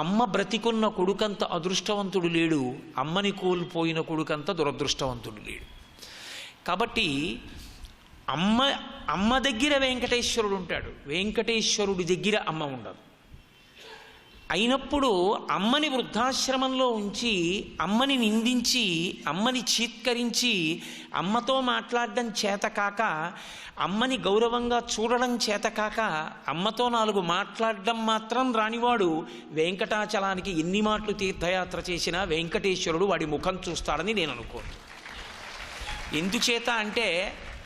అమ్మ బ్రతికున్న కొడుకంత అదృష్టవంతుడు లేడు, అమ్మని కోల్పోయిన కొడుకంత దురదృష్టవంతుడు లేడు. కాబట్టి అమ్మ దగ్గర వెంకటేశ్వరుడు ఉంటాడు, వెంకటేశ్వరుడి దగ్గర అమ్మ ఉండదు. అయినప్పుడు అమ్మని వృద్ధాశ్రమంలో ఉంచి, అమ్మని నిందించి, అమ్మని చీత్కరించి, అమ్మతో మాట్లాడడం చేతకాక, అమ్మని గౌరవంగా చూడడం చేతకాక, అమ్మతో 4 మాట్లాడడం మాత్రం రానివాడు వెంకటాచలానికి ఎన్ని మాటలు తీర్థయాత్ర చేసినా వెంకటేశ్వరుడు వాడి ముఖం చూస్తాడని నేను అనుకోను. ఎందుచేత అంటే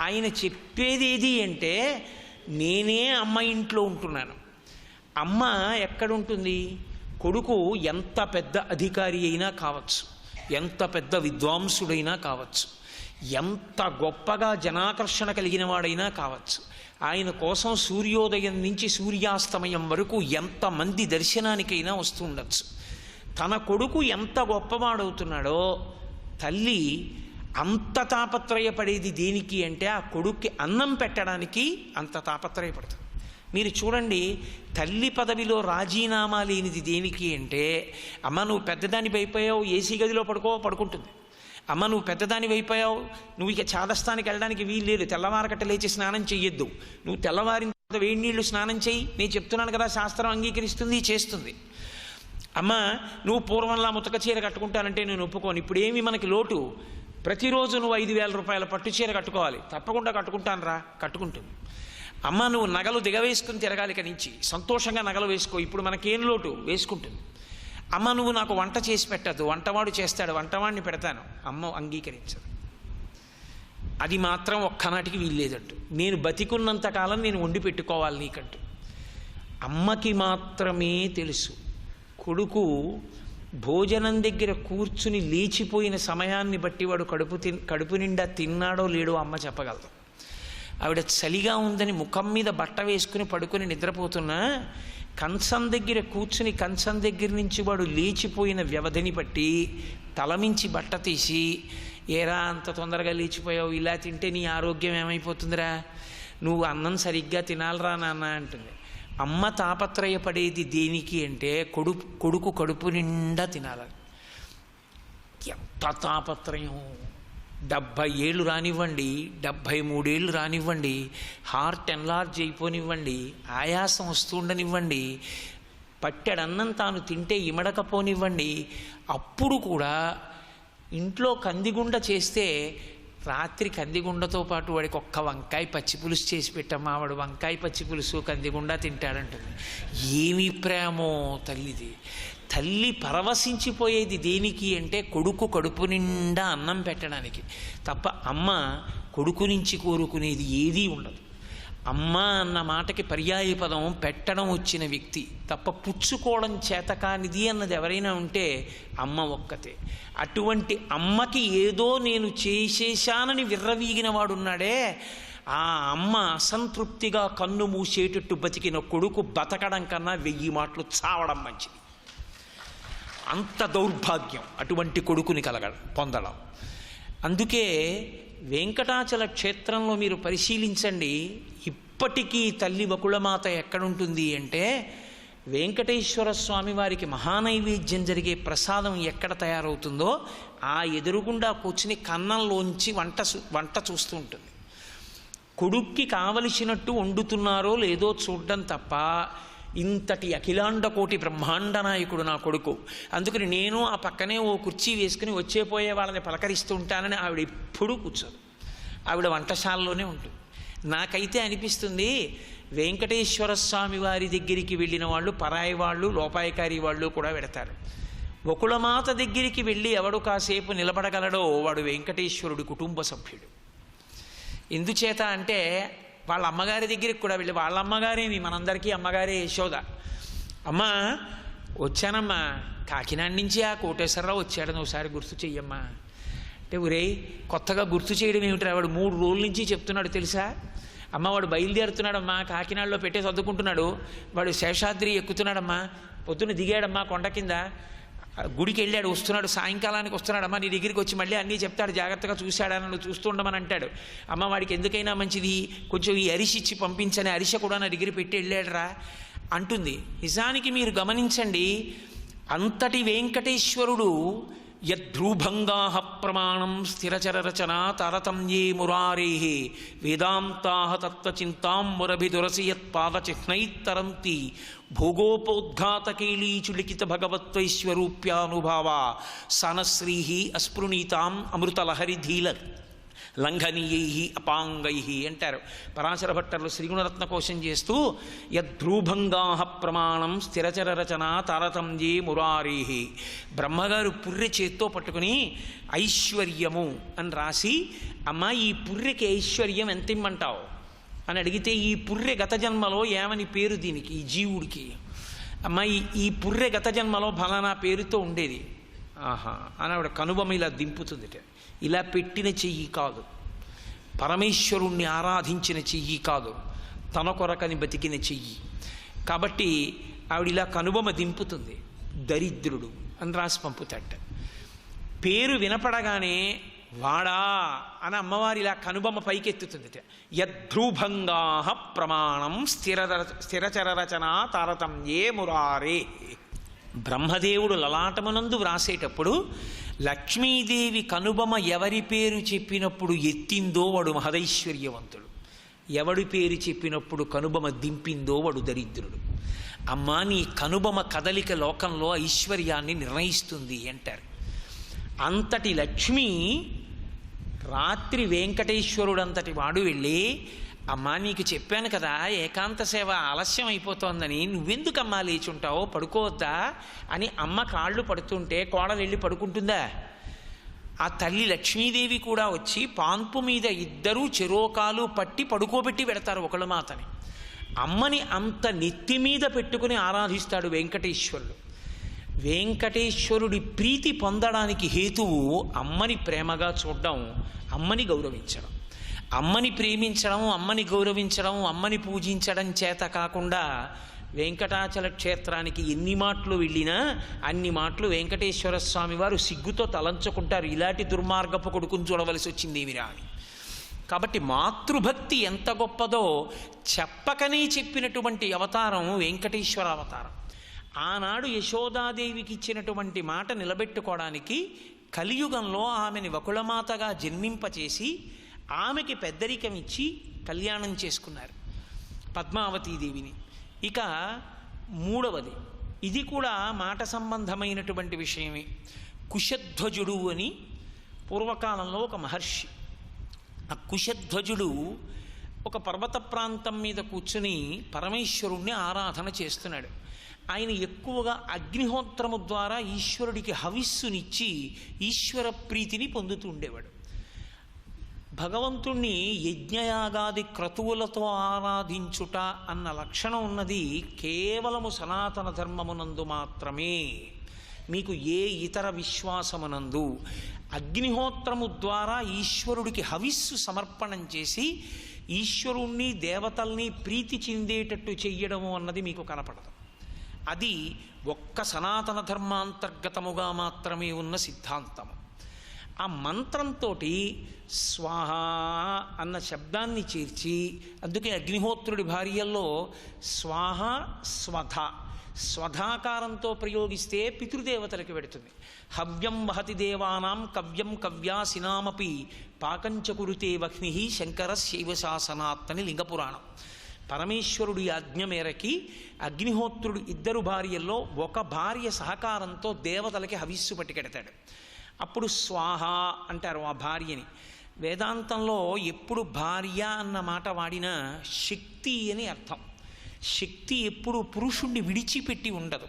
ఆయన చెప్పేది ఏది అంటే, నేనే అమ్మ ఇంట్లో ఉంటున్నాను. అమ్మ ఎక్కడుంటుంది? కొడుకు ఎంత పెద్ద అధికారి అయినా కావచ్చు, ఎంత పెద్ద విద్వాంసుడైనా కావచ్చు, ఎంత గొప్పగా జనాకర్షణ కలిగిన వాడైనా కావచ్చు, ఆయన కోసం సూర్యోదయం నుంచి సూర్యాస్తమయం వరకు ఎంతమంది దర్శనానికైనా వస్తూ ఉండొచ్చు. తన కొడుకు ఎంత గొప్పవాడవుతున్నాడో తల్లి అంత తాపత్రయపడేది దేనికి అంటే ఆ కొడుక్కి అన్నం పెట్టడానికి అంత తాపత్రయపడుతుంది. మీరు చూడండి, తల్లి పదవిలో రాజీనామా లేనిది దేనికి అంటే, అమ్మ నువ్వు పెద్దదానికి అయిపోయావు, ఏసీ గదిలో పడుకుంటుంది. అమ్మ నువ్వు పెద్దదానికి అయిపోయావు, నువ్వు ఇక చాదస్తానికి వెళ్ళడానికి వీలు లేదు, తెల్లవారకట్ట లేచి స్నానం చెయ్యొద్దు, నువ్వు తెల్లవారిన తర్వాత వేడి నీళ్లు స్నానం చెయ్యి, నేను చెప్తున్నాను కదా, శాస్త్రం అంగీకరిస్తుంది, చేస్తుంది. అమ్మ నువ్వు పూర్వంలా ముతక చీర కట్టుకుంటానంటే నేను ఒప్పుకోను, ఇప్పుడు ఏమి మనకి లోటు, ప్రతిరోజు నువ్వు 5,000 రూపాయల పట్టు చీర కట్టుకోవాలి, తప్పకుండా కట్టుకుంటాను రా, కట్టుకుంటుంది. అమ్మ నువ్వు నగలు దిగవేసుకుని తిరగాలి, ఇక నుంచి సంతోషంగా నగలు వేసుకో, ఇప్పుడు మనకేం లోటు, వేసుకుంటుంది. అమ్మ నువ్వు నాకు వంట చేసి పెట్టద్దు, వంటవాడు చేస్తాడు, వంటవాడిని పెడతాను, అమ్మ అంగీకరించదు. అది మాత్రం ఒక్కనాటికి వీల్లేదంటూ, నేను బతికున్నంతకాలం నేను వండి పెట్టుకోవాలి నీకంటూ. అమ్మకి మాత్రమే తెలుసు కొడుకు భోజనం దగ్గర కూర్చుని లేచిపోయిన సమయాన్ని బట్టి వాడు కడుపు నిండా తిన్నాడో లేడో అమ్మ చెప్పగలదు. ఆవిడ చలిగా ఉందని ముఖం మీద బట్ట వేసుకుని పడుకుని నిద్రపోతున్నా, కంచం దగ్గర కూర్చుని కంచం దగ్గర నుంచి వాడు లేచిపోయిన వ్యవధిని బట్టి తలమించి బట్ట తీసి, ఏరా అంత తొందరగా లేచిపోయావు, ఇలా తింటే నీ ఆరోగ్యం ఏమైపోతుందిరా, నువ్వు అన్నం సరిగ్గా తినాలరా నాన్న అంటుంది. అమ్మ తాపత్రయపడేది దేనికి అంటే కొడుకు కడుపు నిండా తినాలని. ఎంత తాపత్రయం! 70 ఏళ్ళు రానివ్వండి, 73 ఏళ్ళు రానివ్వండి, హార్ట్ ఎన్లార్జ్ అయిపోనివ్వండి, ఆయాసం వస్తుండనివ్వండి, పట్టెడన్నం తాను తింటే ఇమడకపోనివ్వండి, అప్పుడు కూడా ఇంట్లో కందిగుండ చేస్తే రాత్రి కందిగుండతో పాటు వాడికి ఒక్క వంకాయ పచ్చిపులుసు చేసి పెట్టమ్మా, వాడు వంకాయ పచ్చిపులుసు కందిగుండ తింటాడంటుంది. ఏమి ప్రేమో తల్లిది! తల్లి పరవశించిపోయేది దేనికి అంటే కొడుకు కడుపు నిండా అన్నం పెట్టడానికి తప్ప అమ్మ కొడుకు నుంచి కోరుకునేది ఏదీ ఉండదు. అమ్మ అన్న మాటకి పర్యాయ పదం పెట్టడం వచ్చిన వ్యక్తి తప్ప పుచ్చుకోవడం చేతకానిది అన్నది ఎవరైనా ఉంటే అమ్మ ఒక్కతే. అటువంటి అమ్మకి ఏదో నేను చేసేశానని విర్రవీగిన వాడున్నాడే, ఆ అమ్మ అసంతృప్తిగా కన్ను మూసేటట్టు బతికిన కొడుకు బతకడం కన్నా 1000 మాటలు చావడం మంచిది. అంత దౌర్భాగ్యం అటువంటి కొడుకుని పొందడం. అందుకే వెంకటాచల క్షేత్రంలో మీరు పరిశీలించండి, ఇప్పటికీ తల్లి వకుళమాత ఎక్కడుంటుంది అంటే, వెంకటేశ్వర స్వామి వారికి మహానైవేద్యం జరిగే ప్రసాదం ఎక్కడ తయారవుతుందో ఆ ఎదురుగుండా కూర్చుని కన్నంలోంచి వంట చూస్తూ ఉంటుంది. కొడుక్కి కావలసినట్టు వండుతున్నారో లేదో చూడడం తప్ప, ఇంతటి అఖిలాండ కోటి బ్రహ్మాండ నాయకుడు నా కొడుకు, అందుకని నేను ఆ పక్కనే ఓ కుర్చీ వేసుకుని వచ్చేపోయే వాళ్ళని పలకరిస్తూ ఉంటానని ఆవిడ ఎప్పుడూ కూర్చోదు, ఆవిడ వంటశాలలోనే ఉంటుంది. నాకైతే అనిపిస్తుంది, వెంకటేశ్వర స్వామి వారి దగ్గరికి వెళ్ళిన వాళ్ళు పరాయి వాళ్ళు, లోపాయకారి వాళ్ళు కూడా పెడతారు. వకుళమాత దగ్గరికి వెళ్ళి ఎవడు కాసేపు నిలబడగలడో వాడు వెంకటేశ్వరుడి కుటుంబ సభ్యుడు. ఎందుచేత అంటే వాళ్ళ అమ్మగారి దగ్గరికి కూడా వెళ్ళి, వాళ్ళ అమ్మగారేమి మనందరికీ అమ్మగారే యశోద, అమ్మ వచ్చానమ్మా, కాకినాడ నుంచి ఆ కోటేశ్వరరావు వచ్చాడని ఒకసారి గుర్తు చెయ్యమ్మా అంటే, ఒరే కొత్తగా గుర్తు చేయడం ఏమిటి, వాడు 3 రోజుల నుంచి చెప్తున్నాడు తెలుసా, అమ్మ వాడు బయలుదేరుతున్నాడమ్మా, కాకినాడలో పెట్టే చదువుకుంటున్నాడు, వాడు శేషాద్రి ఎక్కుతున్నాడమ్మా, పొద్దున్న దిగాడమ్మా కొండ కింద, గుడికి వెళ్ళాడు, వస్తున్నాడు, సాయంకాలానికి వస్తున్నాడమ్మా, నీ దగ్గరికి వచ్చి మళ్ళీ అన్నీ చెప్తాడు, జాగ్రత్తగా చూశాడని నువ్వు చూస్తూ ఉండమని అంటాడు. అమ్మ వాడికి ఎందుకైనా మంచిది కొంచెం ఈ అరిసి ఇచ్చి పంపించని, అరిసె కూడా నా దగ్గర పెట్టి వెళ్ళాడరా అంటుంది. నిజానికి మీరు గమనించండి, అంతటి వెంకటేశ్వరుడు యద్రూభంగా ప్రమాణం స్థిరచరరచన తారతమ్యే మురారే వేదాంతా తత్వచింతాం మురభిదురసి యత్పాదచిహ్నైత్తరంతి భోగోపోద్ఘాతకేళీచులిఖిత భగవత్వైశ్వరూప్యానుభావ సనశ్రీ అస్పృణీతాం అమృతలహరిధీల లంఘనీయై అపాంగై అంటారు పరాశర భట్టర్లు శ్రీగుణరత్న కోశం చేస్తూ యద్రూభంగా ప్రమాణం స్థిరచరరచన తారతమ్యే మురారే. బ్రహ్మగారు పుర్రె చేత్తో పట్టుకుని ఐశ్వర్యము అని రాసి, అమ్మ ఈ పుర్రెకి ఐశ్వర్యం ఎంత ఇమ్మంటావు అని అడిగితే, ఈ పుర్రె గత జన్మలో ఏమని పేరు దీనికి, ఈ జీవుడికి, అమ్మ ఈ పుర్రె గత జన్మలో ఫలానా పేరుతో ఉండేది. ఆహా అని ఆవిడ కనుబొమ్మ ఇలా దింపుతుందిట. ఇలా పెట్టిన చెయ్యి కాదు, పరమేశ్వరుణ్ణి ఆరాధించిన చెయ్యి కాదు, తన కొరకని బతికిన చెయ్యి. కాబట్టి ఆవిడ ఇలా కనుబొమ్మ దింపుతుంది. దరిద్రుడు అని రాసి పంపుతాట. పేరు వినపడగానే వాడా అని అమ్మవారి ఇలా కనుబొమ్మ పైకెత్తుతుందిట. యద్రూభంగా ప్రమాణం స్థిరచరరచన తారతమ్యే మురారే. బ్రహ్మదేవుడు లలాటమునందు వ్రాసేటప్పుడు లక్ష్మీదేవి కనుబొమ ఎవరి పేరు చెప్పినప్పుడు ఎత్తిందో వాడు మహదైశ్వర్యవంతుడు, ఎవడి పేరు చెప్పినప్పుడు కనుబొమ దింపిందో వాడు దరిద్రుడు. అమ్మా నీ కనుబొమ కదలిక లోకంలో ఐశ్వర్యాన్ని నిర్ణయిస్తుంది అంటారు. అంతటి లక్ష్మి రాత్రి వెంకటేశ్వరుడంతటి వాడు వెళ్ళి, అమ్మా నీకు చెప్పాను కదా ఏకాంత సేవ ఆలస్యం అయిపోతోందని, నువ్వెందుకమ్మా లేచుంటావో పడుకోవద్దా అని అమ్మ కాళ్ళు పడుతుంటే కోడలు వెళ్ళి పడుకుంటుందా? ఆ తల్లి లక్ష్మీదేవి కూడా వచ్చి పాన్పు మీద ఇద్దరూ చెరోకాలు పట్టి పడుకోబెట్టి పెడతారు ఒకళ్ళ మాతని. అమ్మని అంత నెత్తి మీద పెట్టుకుని ఆరాధిస్తాడు వెంకటేశ్వరుడు. వెంకటేశ్వరుడి ప్రీతి పొందడానికి హేతువు అమ్మని ప్రేమగా చూడడం, అమ్మని గౌరవించడం. అమ్మని ప్రేమించడం, అమ్మని గౌరవించడం, అమ్మని పూజించడం చేత కాకుండా వెంకటాచల క్షేత్రానికి ఎన్ని మాటలు వెళ్ళినా అన్ని మాటలు వెంకటేశ్వర స్వామి వారు సిగ్గుతో తలంచుకుంటారు. ఇలాంటి దుర్మార్గపు కొడుకుని చూడవలసి వచ్చిందేమిరా అని. కాబట్టి మాతృభక్తి ఎంత గొప్పదో చెప్పకనే చెప్పినటువంటి అవతారం వెంకటేశ్వర అవతారం. ఆనాడు యశోదాదేవికి ఇచ్చినటువంటి మాట నిలబెట్టుకోవడానికి కలియుగంలో ఆమెని వకుళమాతగా జన్మింపచేసి ఆమెకి పెద్దరికం ఇచ్చి కళ్యాణం చేసుకున్నారు పద్మావతీదేవిని. ఇక మూడవది, ఇది కూడా మాట సంబంధమైనటువంటి విషయమే. కుశధ్వజుడు అని పూర్వకాలంలో ఒక మహర్షి. ఆ కుశధ్వజుడు ఒక పర్వత ప్రాంతం మీద కూర్చుని పరమేశ్వరుణ్ణి ఆరాధన చేస్తున్నాడు. ఆయన ఎక్కువగా అగ్నిహోత్రము ద్వారా ఈశ్వరుడికి హవిస్సునిచ్చి ఈశ్వర ప్రీతిని పొందుతూ ఉండేవాడు. భగవంతుణ్ణి యజ్ఞయాగాది క్రతువులతో ఆరాధించుట అన్న లక్షణం ఉన్నది కేవలము సనాతన ధర్మమునందు మాత్రమే. మీకు ఏ ఇతర విశ్వాసమునందు అగ్నిహోత్రము ద్వారా ఈశ్వరుడికి హవిస్సు సమర్పణం చేసి ఈశ్వరుణ్ణి దేవతల్ని ప్రీతి చెందేటట్టు చెయ్యడము అన్నది మీకు కనపడదు. అది ఒక్క సనాతన ధర్మాంతర్గతముగా మాత్రమే ఉన్న సిద్ధాంతము. ఆ మంత్రంతో స్వాహ అన్న శబ్దాన్ని చేర్చి, అందుకే అగ్నిహోత్రుడి భార్యల్లో స్వాహ స్వధ స్వధాకారంతో ప్రయోగిస్తే పితృదేవతలకి పెడుతుంది. హవ్యం వహతి దేవానాం కవ్యం కవ్యాసినామపి పాకంచ కురుతే వహ్ని శంకరశైవ శాసనాత్ అని లింగపురాణం. పరమేశ్వరుడి ఆజ్ఞ మేరకి అగ్నిహోత్రుడు ఇద్దరు భార్యల్లో ఒక భార్య సహకారంతో దేవతలకి హవిస్సు పట్టుకెడతాడు. అప్పుడు స్వాహ అంటారు ఆ భార్యని. వేదాంతంలో ఎప్పుడు భార్య అన్న మాట వాడినా శక్తి అని అర్థం. శక్తి ఎప్పుడు పురుషుణ్ణి విడిచిపెట్టి ఉండదు.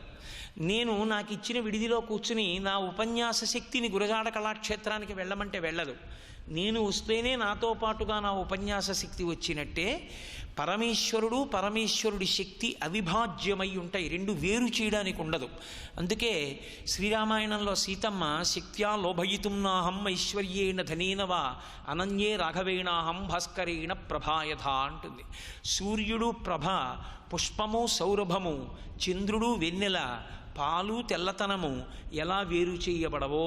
నేను నాకు ఇచ్చిన విడిదిలో కూర్చుని నా ఉపన్యాస శక్తిని గురజాడ కళాక్షేత్రానికి వెళ్ళమంటే వెళ్ళదు. నేను వస్తేనే నాతో పాటుగా నా ఉపన్యాస శక్తి వచ్చినట్టే పరమేశ్వరుడు పరమేశ్వరుడి శక్తి అవిభాజ్యమై ఉంటాయి, రెండు వేరు చేయడానికి ఉండదు. అందుకే శ్రీరామాయణంలో సీతమ్మ శక్త్యా లోభయితుం నాహం ఐశ్వర్యేణ ధనేన వా అనన్యే రాఘవేణాహం భాస్కరేణ ప్రభాయథ అంటుంది. సూర్యుడు ప్రభ, పుష్పము సౌరభము, చంద్రుడు వెన్నెల, పాలు తెల్లతనము ఎలా వేరు చేయబడవో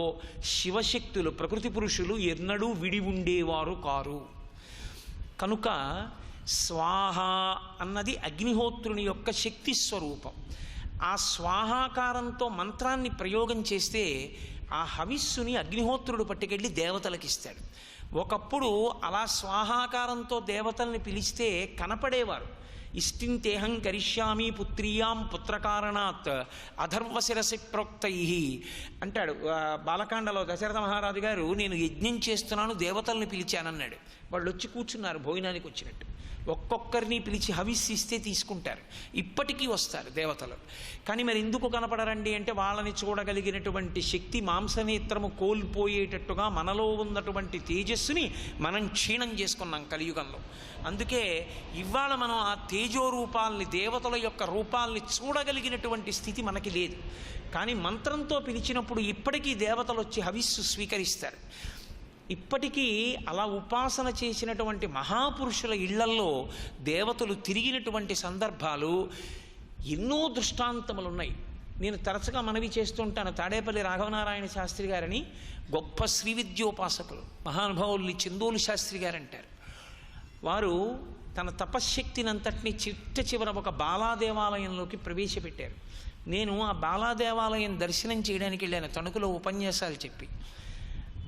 శివశక్తులు ప్రకృతి పురుషులు ఎన్నడూ విడి ఉండేవారు కారు. కనుక స్వాహ అన్నది అగ్నిహోత్రుని యొక్క శక్తి స్వరూపం. ఆ స్వాహాకారంతో మంత్రాన్ని ప్రయోగం చేస్తే ఆ హవిస్సుని అగ్నిహోత్రుడు పట్టుకెళ్ళి దేవతలకు ఇస్తాడు. ఒకప్పుడు అలా స్వాహాకారంతో దేవతల్ని పిలిస్తే కనపడేవారు. ఇష్టింతేహం కరిష్యామి పుత్రీయాం పుత్రకారణాత్ అధర్వశిరసి ప్రోక్తై అంటాడు బాలకాండలో. దశరథ మహారాజు గారు నేను యజ్ఞం చేస్తున్నాను దేవతల్ని పిలిచానన్నాడు. వాళ్ళు వచ్చి కూర్చున్నారు భోజనానికి వచ్చినట్టు. ఒక్కొక్కరిని పిలిచి హవిస్సిస్తే తీసుకుంటారు. ఇప్పటికీ వస్తారు దేవతలు. కానీ మరి ఎందుకు కనపడరండి అంటే వాళ్ళని చూడగలిగినటువంటి శక్తి మాంసనేత్రము కోల్పోయేటట్టుగా మనలో ఉన్నటువంటి తేజస్సుని మనం క్షీణం చేసుకున్నాం కలియుగంలో. అందుకే ఇవాళ మనం ఆ తేజోరూపాల్ని దేవతల యొక్క రూపాల్ని చూడగలిగినటువంటి స్థితి మనకి లేదు. కానీ మంత్రంతో పిలిచినప్పుడు ఇప్పటికీ దేవతలు వచ్చి హవిస్సు స్వీకరిస్తారు. ఇప్పటికీ అలా ఉపాసన చేసినటువంటి మహాపురుషుల ఇళ్లల్లో దేవతలు తిరిగినటువంటి సందర్భాలు ఎన్నో దృష్టాంతములు ఉన్నాయి. నేను తరచుగా మనవి చేస్తుంటాను. తాడేపల్లి రాఘవనారాయణ శాస్త్రి గారని గొప్ప శ్రీ విద్యోపాసకులు మహానుభావుల్ని చెందోలు శాస్త్రి గారు అంటారు. వారు తన తపశ్శక్తిని అంతటినీ చిట్ట చివర ఒక బాలాదేవాలయంలోకి ప్రవేశపెట్టారు. నేను ఆ బాలాదేవాలయం దర్శనం చేయడానికి వెళ్ళాను తణుకులో ఉపన్యాసాలు చెప్పి.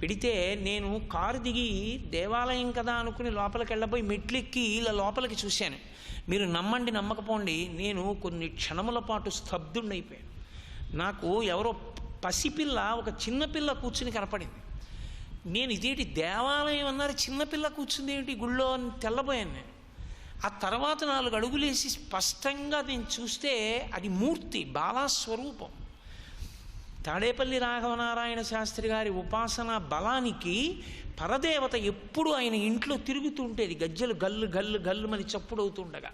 పెడితే నేను కారు దిగి దేవాలయం కదా అనుకుని లోపలికి వెళ్ళబోయి మెట్లెక్కి ఇలా లోపలికి చూశాను. మీరు నమ్మండి నమ్మకపోండి, నేను కొన్ని క్షణముల పాటు స్తబ్దుండైపోయాను. నాకు ఎవరో పసిపిల్ల ఒక చిన్నపిల్ల కూర్చుని కనపడింది. నేను ఇదేంటి దేవాలయం అన్నారు, చిన్నపిల్ల కూర్చుంది ఏమిటి గుళ్ళో అని తెల్లబోయాను నేను. ఆ తర్వాత 4 అడుగులేసి స్పష్టంగా నేను చూస్తే అది మూర్తి బాలాస్వరూపం. తాడేపల్లి రాఘవనారాయణ శాస్త్రి గారి ఉపాసన బలానికి పరదేవత ఎప్పుడు ఆయన ఇంట్లో తిరుగుతూ ఉండేది. గజ్జలు గల్లు గల్లు గల్లుమని చప్పుడవుతుండగా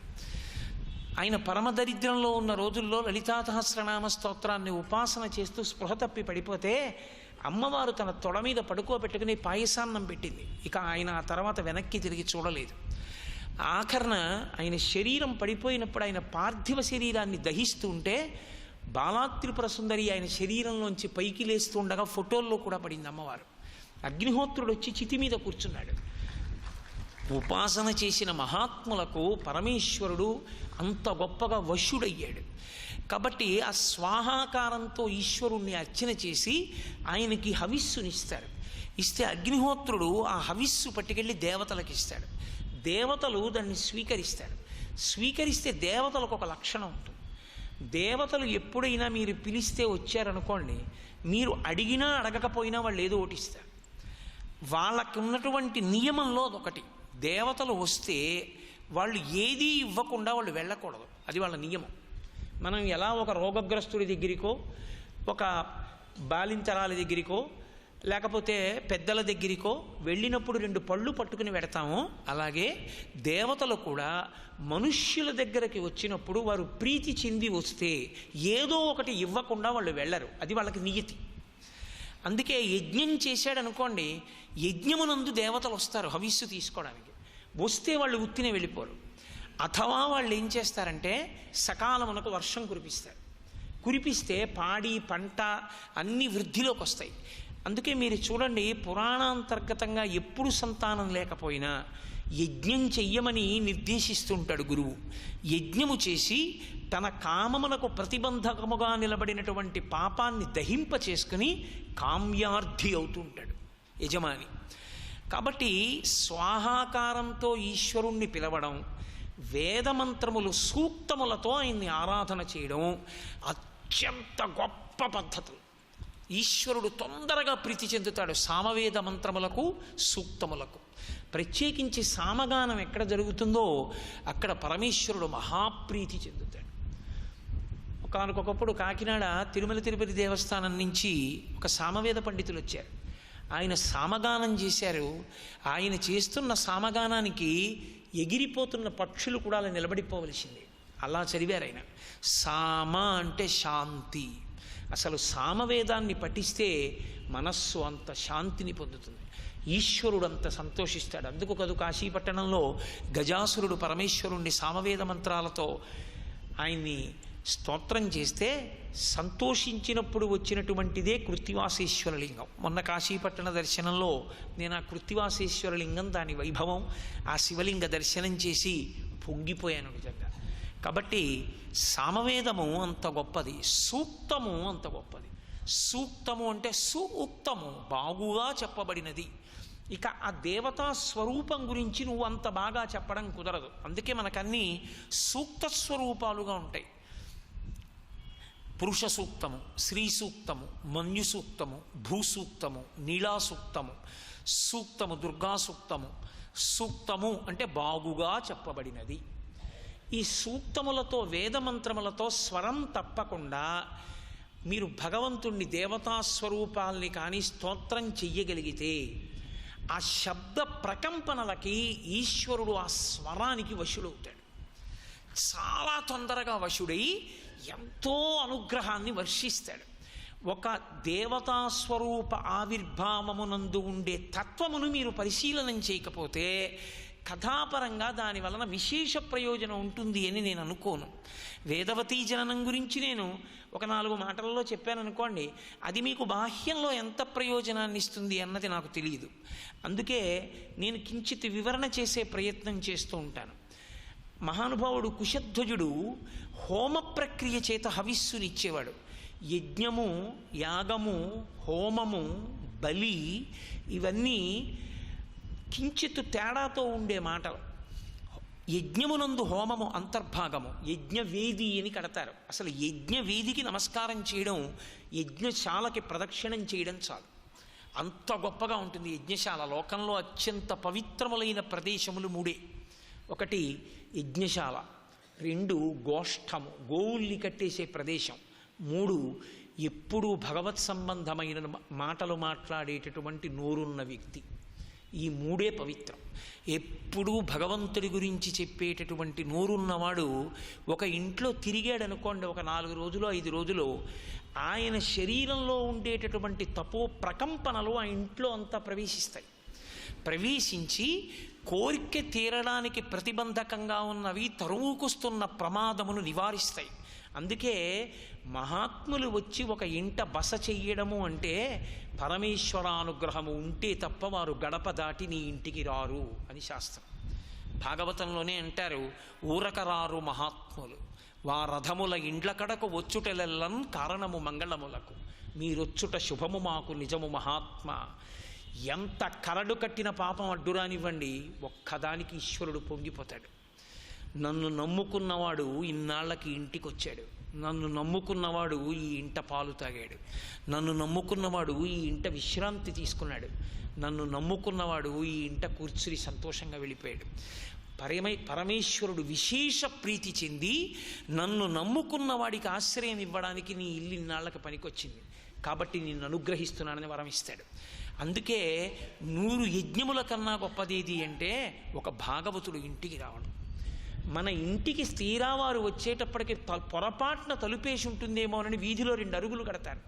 ఆయన పరమదరిద్రంలో ఉన్న రోజుల్లో లలితా సహస్రనామ స్తోత్రాన్ని ఉపాసన చేస్తూ స్పృహ తప్పి పడిపోతే అమ్మవారు తన తొడ మీద పడుకోబెట్టుకుని పాయసాన్నం పెట్టింది. ఇక ఆయన ఆ తర్వాత వెనక్కి తిరిగి చూడలేదు. ఆఖరణ ఆయన శరీరం పడిపోయినప్పుడు ఆయన పార్థివ శరీరాన్ని దహిస్తూ ఉంటే బాలాత్రిపుర సుందరి ఆయన శరీరంలోంచి పైకి లేస్తూ ఉండగా ఫోటోల్లో కూడా పడింది అమ్మవారు. అగ్నిహోత్రుడు వచ్చి చితి మీద కూర్చున్నాడు. ఉపాసన చేసిన మహాత్ములకు పరమేశ్వరుడు అంత గొప్పగా వశుడయ్యాడు. కాబట్టి ఆ స్వాహాకారంతో ఈశ్వరుణ్ణి అర్చన చేసి ఆయనకి హవిస్సునిస్తారు. ఇస్తే అగ్నిహోత్రుడు ఆ హవిస్సు పట్టుకెళ్ళి దేవతలకు ఇస్తాడు. దేవతలు దాన్ని స్వీకరిస్తారు. స్వీకరిస్తే దేవతలకు ఒక లక్షణం ఉంటుంది. దేవతలు ఎప్పుడైనా మీరు పిలిస్తే వచ్చారనుకోండి, మీరు అడిగినా అడగకపోయినా వాళ్ళు ఏదో ఒకటి ఇస్తారు. వాళ్ళకు ఉన్నటువంటి నియమంలో అదొకటి. దేవతలు వస్తే వాళ్ళు ఏదీ ఇవ్వకుండా వాళ్ళు వెళ్ళకూడదు. అది వాళ్ళ నియమం. మనం ఎలా ఒక రోగగ్రస్తుడి దగ్గరికో ఒక బాలింతరాల దగ్గరికో లేకపోతే పెద్దల దగ్గరికో వెళ్ళినప్పుడు 2 పళ్ళు పట్టుకుని పెడతామో అలాగే దేవతలు కూడా మనుష్యుల దగ్గరికి వచ్చినప్పుడు వారు ప్రీతి చెంది వస్తే ఏదో ఒకటి ఇవ్వకుండా వాళ్ళు వెళ్ళరు. అది వాళ్ళకి నియతి. అందుకే యజ్ఞం చేశాడనుకోండి, యజ్ఞమునందు దేవతలు వస్తారు హవిస్సు తీసుకోవడానికి. వస్తే వాళ్ళు ఉత్తినే వెళ్ళిపోరు. అథవా వాళ్ళు ఏం చేస్తారంటే సకాలమునకు వర్షం కురిపిస్తారు. కురిపిస్తే పాడి పంట అన్ని వృద్ధిలోకి వస్తాయి. అందుకే మీరు చూడండి, పురాణాంతర్గతంగా ఎప్పుడు సంతానం లేకపోయినా యజ్ఞం చెయ్యమని నిర్దేశిస్తుంటాడు గురువు. యజ్ఞము చేసి తన కామమునకు ప్రతిబంధకముగా నిలబడినటువంటి పాపాన్ని దహింప చేసుకుని కామ్యార్థి అవుతూ ఉంటాడు యజమాని. కాబట్టి స్వాహాకారంతో ఈశ్వరుణ్ణి పిలవడం, వేదమంత్రములు సూక్తములతో ఆయన్ని ఆరాధన చేయడం అత్యంత గొప్ప పద్ధతులు. ఈశ్వరుడు తొందరగా ప్రీతి చెందుతాడు సామవేద మంత్రములకు సూక్తములకు. ప్రత్యేకించి సామగానం ఎక్కడ జరుగుతుందో అక్కడ పరమేశ్వరుడు మహాప్రీతి చెందుతాడు. ఒకనకొకప్పుడు కాకినాడ తిరుమల తిరుపతి దేవస్థానం నుంచి ఒక సామవేద పండితులు వచ్చారు. ఆయన సామగానం చేశారు. ఆయన చేస్తున్న సామగానానికి ఎగిరిపోతున్న పక్షులు కూడా అలా నిలబడిపోవలసింది. అలా చదివారు ఆయన. సామ అంటే శాంతి. అసలు సామవేదాన్ని పఠిస్తే మనస్సు అంత శాంతిని పొందుతుంది. ఈశ్వరుడు అంత సంతోషిస్తాడు. అందుకు కదు కాశీపట్టణంలో గజాసురుడు పరమేశ్వరుణ్ణి సామవేద మంత్రాలతో ఆయన్ని స్తోత్రం చేస్తే సంతోషించినప్పుడు వచ్చినటువంటిదే కృత్తివాసేశ్వర లింగం. మొన్న కాశీపట్టణ దర్శనంలో నేను ఆ కృత్తివాసేశ్వర లింగం, దాని వైభవం, ఆ శివలింగ దర్శనం చేసి పొంగిపోయాను నిజంగా. కాబట్టి సామవేదము అంత గొప్పది, సూక్తము అంత గొప్పది. సూక్తము అంటే సూక్తము, బాగుగా చెప్పబడినది. ఇక ఆ దేవతా స్వరూపం గురించి నువ్వు అంత బాగా చెప్పడం కుదరదు. అందుకే మనకన్నీ సూక్త స్వరూపాలుగా ఉంటాయి. పురుష సూక్తము, స్త్రీ సూక్తము, మన్యు సూక్తము, భూసూక్తము, నీలా సూక్తము, సూక్తము, దుర్గా సూక్తము. సూక్తము అంటే బాగుగా చెప్పబడినది. ఈ సూక్తములతో, వేదమంత్రములతో స్వరం తప్పకుండా మీరు భగవంతుణ్ణి, దేవతా స్వరూపాల్ని కానీ స్తోత్రం చెయ్యగలిగితే ఆ శబ్ద ప్రకంపనలకి ఈశ్వరుడు ఆ స్వరానికి వశుడవుతాడు. చాలా తొందరగా వశుడై ఎంతో అనుగ్రహాన్ని వర్షిస్తాడు. ఒక దేవతా స్వరూప ఆవిర్భావమునందు ఉండే తత్వమును మీరు పరిశీలనం చేయకపోతే కథాపరంగా దాని వలన విశేష ప్రయోజనం ఉంటుంది అని నేను అనుకోను. వేదవతీ జననం గురించి నేను ఒక 4 మాటలలో చెప్పాను అనుకోండి, అది మీకు బాహ్యంలో ఎంత ప్రయోజనాన్ని ఇస్తుంది అన్నది నాకు తెలియదు. అందుకే నేను కించిత్ వివరణ చేసే ప్రయత్నం చేస్తూ ఉంటాను. మహానుభావుడు కుశధ్వజుడు హోమ ప్రక్రియ చేత హవిస్సునిచ్చేవాడు. యజ్ఞము, యాగము, హోమము, బలి ఇవన్నీ కించిత్ తేడాతో ఉండే మాటలు. యజ్ఞమునందు హోమము అంతర్భాగము, యజ్ఞవేది అని కడతారు. అసలు యజ్ఞవేదికి నమస్కారం చేయడం, యజ్ఞశాలకి ప్రదక్షిణం చేయడం చాలు, అంత గొప్పగా ఉంటుంది యజ్ఞశాల. లోకంలో అత్యంత పవిత్రములైన ప్రదేశములు 3. 1 యజ్ఞశాల, 2 గోష్ఠము, గోవుల్ని కట్టేసే ప్రదేశం, 3 ఎప్పుడూ భగవత్ సంబంధమైన మాటలు మాట్లాడేటటువంటి నోరున్న వ్యక్తి. ఈ 3 పవిత్రం. ఎప్పుడూ భగవంతుడి గురించి చెప్పేటటువంటి నోరున్నవాడు ఒక ఇంట్లో తిరిగాడనుకోండి, ఒక 4 రోజులు 5 రోజులు, ఆయన శరీరంలో ఉండేటటువంటి తపో ప్రకంపనలు ఆ ఇంట్లో అంతా ప్రవేశించి కోరిక తీరడానికి ప్రతిబంధకంగా ఉన్నవి తరువుకొస్తున్న ప్రమాదమును నివారిస్తాయి. అందుకే మహాత్ములు వచ్చి ఒక ఇంట బస చెయ్యడము అంటే పరమేశ్వరానుగ్రహము ఉంటే తప్ప వారు గడప దాటి నీ ఇంటికి రారు అని శాస్త్రం. భాగవతంలోనే అంటారు, ఊరకరారు మహాత్ములు వారథముల ఇండ్ల కడకు వచ్చుటెలెల్లన్ కారణము మంగళములకు, మీరొచ్చుట శుభము మాకు నిజము మహాత్మ. ఎంత కరడు కట్టిన పాపం అడ్డురానివ్వండి, ఒక్కదానికి ఈశ్వరుడు పొంగిపోతాడు. నన్ను నమ్ముకున్నవాడు ఇన్నాళ్ళకి ఇంటికి వచ్చాడు, నన్ను నమ్ముకున్నవాడు ఈ ఇంట పాలు తాగాడు, నన్ను నమ్ముకున్నవాడు ఈ ఇంట విశ్రాంతి తీసుకున్నాడు, నన్ను నమ్ముకున్నవాడు ఈ ఇంట కూర్చుని సంతోషంగా వెళ్ళిపోయాడు. పరమేశ్వరుడు విశేష ప్రీతి చెంది నన్ను నమ్ముకున్నవాడికి ఆశ్రయం ఇవ్వడానికి నీ ఇల్లు ఇన్నాళ్ళకి పనికొచ్చింది కాబట్టి నిన్ను అనుగ్రహిస్తున్నానని వరం ఇస్తాడు. అందుకే 100 యజ్ఞముల కన్నా గొప్పదేది అంటే ఒక భాగవతుడు ఇంటికి రావడం. మన ఇంటికి స్థిరావారు వచ్చేటప్పటికి పొరపాటున తలుపేసి ఉంటుందేమోనని వీధిలో 2 అరుగులు కడతారు.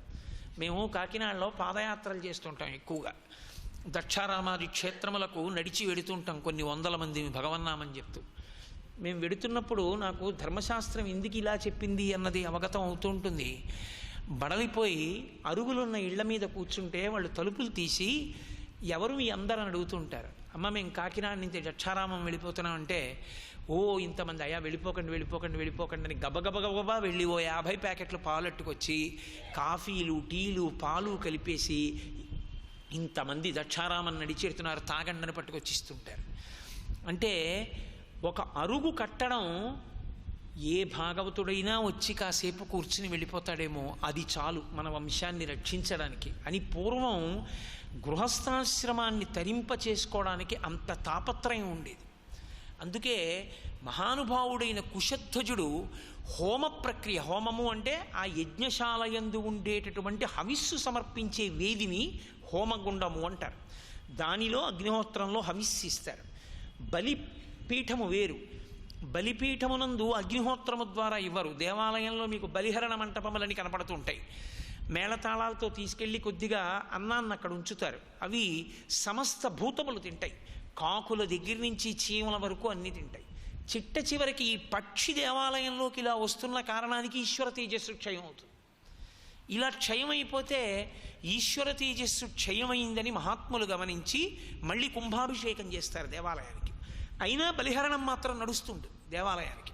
మేము కాకినాడలో పాదయాత్రలు చేస్తుంటాం ఎక్కువగా. దక్షారామాది క్షేత్రములకు నడిచి వెడుతుంటాం కొన్ని 100 మంది భగవన్నామని చెప్తూ. మేము వెడుతున్నప్పుడు నాకు ధర్మశాస్త్రం ఎందుకు ఇలా చెప్పింది అన్నది అవగతం అవుతూ ఉంటుంది. బడలిపోయి అరుగులున్న ఇళ్ల మీద కూర్చుంటే వాళ్ళు తలుపులు తీసి ఎవరు మీ అందరూ అని అడుగుతుంటారు. అమ్మ మేము కాకినాడ నుంచి దక్షారామం వెళ్ళిపోతున్నామంటే, ఓ ఇంతమంది, అయ్యా వెళ్ళిపోకండి అని గబగబా వెళ్ళి ఓ 50 ప్యాకెట్లు పాలు అట్టుకొచ్చి కాఫీలు, టీలు, పాలు కలిపేసి ఇంతమంది దక్షారామం నడిచేరుతున్నారు తాగండని పట్టుకొచ్చిస్తుంటారు. అంటే ఒక అరుగు కట్టడం ఏ భాగవతుడైనా వచ్చి కాసేపు కూర్చుని వెళ్ళిపోతాడేమో, అది చాలు మన వంశాన్ని రక్షించడానికి అని పూర్వం గృహస్థాశ్రమాన్ని తరింప చేసుకోవడానికి అంత తాపత్రయం ఉండేది. అందుకే మహానుభావుడైన కుశధ్వజుడు హోమ ప్రక్రియ, హోమము అంటే ఆ యజ్ఞశాలయందు ఉండేటటువంటి హవిస్సు సమర్పించే వేదిని హోమగుండము అంటారు. దానిలో అగ్నిహోత్రంలో హవిస్సిస్తారు. బలిపీఠము వేరు. బలిపీఠమునందు అగ్నిహోత్రము ద్వారా ఇవ్వరు. దేవాలయంలో మీకు బలిహరణ మంటపములని కనపడుతుంటాయి. మేళతాళాలతో తీసుకెళ్ళి కొద్దిగా అన్నాన్ని అక్కడ ఉంచుతారు. అవి సమస్త భూతములు తింటాయి. కాకుల దగ్గర నుంచి చీమల వరకు అన్నీ తింటాయి. చిట్ట చివరికి ఈ పక్షి దేవాలయంలోకి ఇలా వస్తున్న కారణానికి ఈశ్వర తేజస్సు క్షయం అవుతుంది. ఇలా క్షయమైపోతే ఈశ్వర తేజస్సు క్షయమైందని మహాత్ములు గమనించి మళ్ళీ కుంభాభిషేకం చేస్తారు దేవాలయానికి. అయినా బలిహరణం మాత్రం నడుస్తుంటుంది దేవాలయానికి.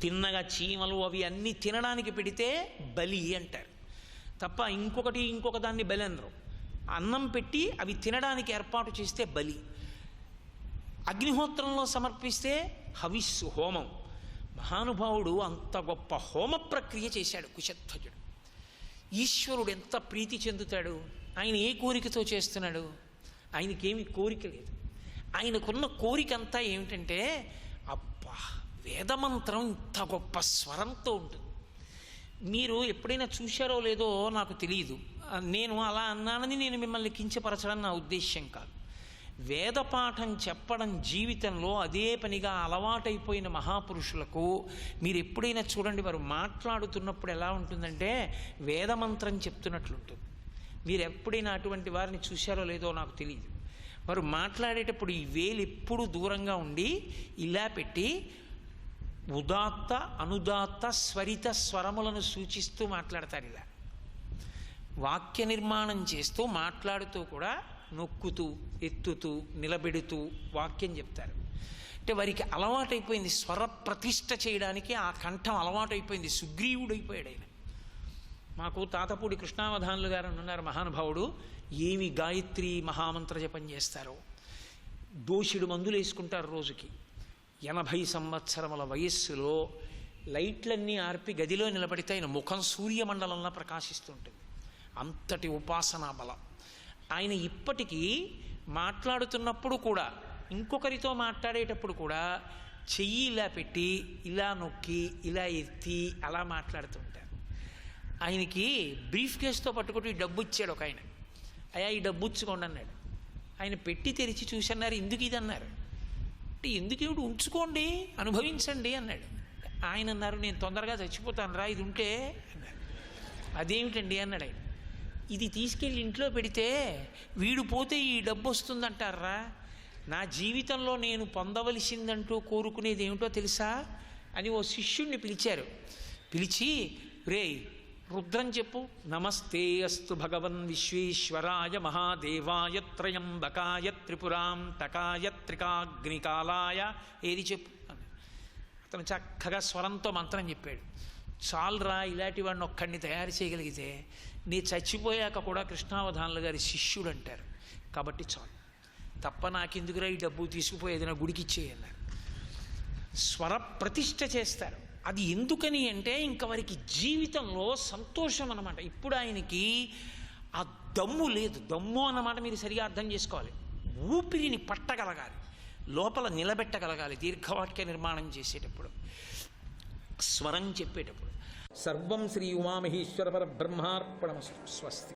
తిన్నగా చీమలు అవి అన్నీ తినడానికి పెడితే బలి అంటారు తప్ప ఇంకొక దాన్ని బలి అనరు. అన్నం పెట్టి అవి తినడానికి ఏర్పాటు చేస్తే బలి. అగ్నిహోత్రంలో సమర్పిస్తే హవిస్సు, హోమం. మహానుభావుడు అంత గొప్ప హోమ ప్రక్రియ చేశాడు కుశధ్వజుడు. ఈశ్వరుడు ఎంత ప్రీతి చెందుతాడు? ఆయన ఏ కోరికతో చేస్తున్నాడు? ఆయనకేమి కోరిక లేదు. ఆయనకున్న కోరిక అంతా ఏమిటంటే, అబ్బా వేదమంత్రం ఇంత గొప్ప స్వరంతో ఉంటుంది. మీరు ఎప్పుడైనా చూశారో లేదో నాకు తెలియదు. నేను అలా అన్నానని నేను మిమ్మల్ని కించపరచడం నా ఉద్దేశ్యం కాదు. వేదపాఠం చెప్పడం జీవితంలో అదే పనిగా అలవాటైపోయిన మహాపురుషులకు మీరు ఎప్పుడైనా చూడండి, వారు మాట్లాడుతున్నప్పుడు ఎలా ఉంటుందంటే వేదమంత్రం చెప్తున్నట్లుంటుంది. మీరు ఎప్పుడైనా అటువంటి వారిని చూశారో లేదో నాకు తెలియదు. వారు మాట్లాడేటప్పుడు ఈ వేలు ఎప్పుడు దూరంగా ఉండి ఇలా పెట్టి ఉదాత్త అనుదాత్త స్వరిత స్వరములను సూచిస్తూ మాట్లాడతారు. ఇలా వాక్య నిర్మాణం చేస్తూ మాట్లాడుతూ కూడా నొక్కుతూ ఎత్తుతూ నిలబెడుతూ వాక్యం చెప్తారు. అంటే వారికి అలవాటైపోయింది, స్వర ప్రతిష్ఠ చేయడానికి ఆ కంఠం అలవాటైపోయింది. సుగ్రీవుడైపోయాడు ఆయన. మాకు తాతపూడి కృష్ణావధానులు గారు ఉన్నారు మహానుభావుడు. ఏమి గాయత్రి మహామంత్ర జపం చేస్తారో. దోషుడు మందులు వేసుకుంటారు రోజుకి. 80 సంవత్సరముల వయస్సులో లైట్లన్నీ ఆర్పి గదిలో నిలబడితే ఆయన ముఖం సూర్యమండలంలో ప్రకాశిస్తుంటుంది. అంతటి ఉపాసనా బలం. ఆయన ఇప్పటికీ మాట్లాడుతున్నప్పుడు కూడా, ఇంకొకరితో మాట్లాడేటప్పుడు కూడా చెయ్యి ఇలా పెట్టి ఇలా నొక్కి ఇలా ఎత్తి అలా మాట్లాడుతుంటారు. ఆయనకి బ్రీఫ్ కేసుతో పట్టుకుంటూ ఈ డబ్బు ఇచ్చాడు ఒక ఆయన. అయ్యా ఈ డబ్బు ఉంచుకోండి అన్నాడు. ఆయన పెట్టి తెరిచి చూసన్నారు. ఎందుకు ఇది అన్నారు. అంటే ఎందుకు ఏమిటి, ఉంచుకోండి అనుభవించండి అన్నాడు. ఆయన అన్నారు, నేను తొందరగా చచ్చిపోతాను రా, ఇది ఉంటే అన్నారు. అదేమిటండి అన్నాడు ఆయన. ఇది తీసుకెళ్ళి ఇంట్లో పెడితే వీడు పోతే ఈ డబ్బు వస్తుందంటారా? నా జీవితంలో నేను పొందవలసిందంటూ కోరుకునేది ఏమిటో తెలుసా అని ఓ శిష్యుణ్ణి పిలిచారు. పిలిచి, రే రుద్రం చెప్పు. నమస్తే అస్తు భగవన్ విశ్వేశ్వరాయ మహాదేవాయ త్రయంబకాయ త్రిపురాంతకాయ త్రికాగ్నికాలాయ, ఏది చెప్పు అని. అతను చక్కగా స్వరంతో మంత్రం చెప్పాడు. చాలురా, ఇలాంటి వాడిని ఒక్కడిని తయారు చేయగలిగితే నీ చచ్చిపోయాక కూడా కృష్ణావధానులు గారి శిష్యుడు అంటారు. కాబట్టి చాలు, తప్ప నాకెందుకురా ఈ డబ్బు, తీసుకుపోయేది నా గుడికి ఇచ్చేయన్నారు. స్వర ప్రతిష్ఠ చేస్తారు. అది ఎందుకని అంటే ఇంకా వారికి జీవితంలో సంతోషం అన్నమాట. ఇప్పుడు ఆయనకి ఆ దమ్ము లేదు. దమ్ము అన్నమాట మీరు సరిగా అర్థం చేసుకోవాలి. ఊపిరిని పట్టగలగాలి, లోపల నిలబెట్టగలగాలి దీర్ఘవాక్య నిర్మాణం చేసేటప్పుడు, స్వరం చెప్పేటప్పుడు. సర్వం శ్రీ ఉమామహేశ్వర పరబ్రహ్మార్పణమస్తు. స్వస్తి.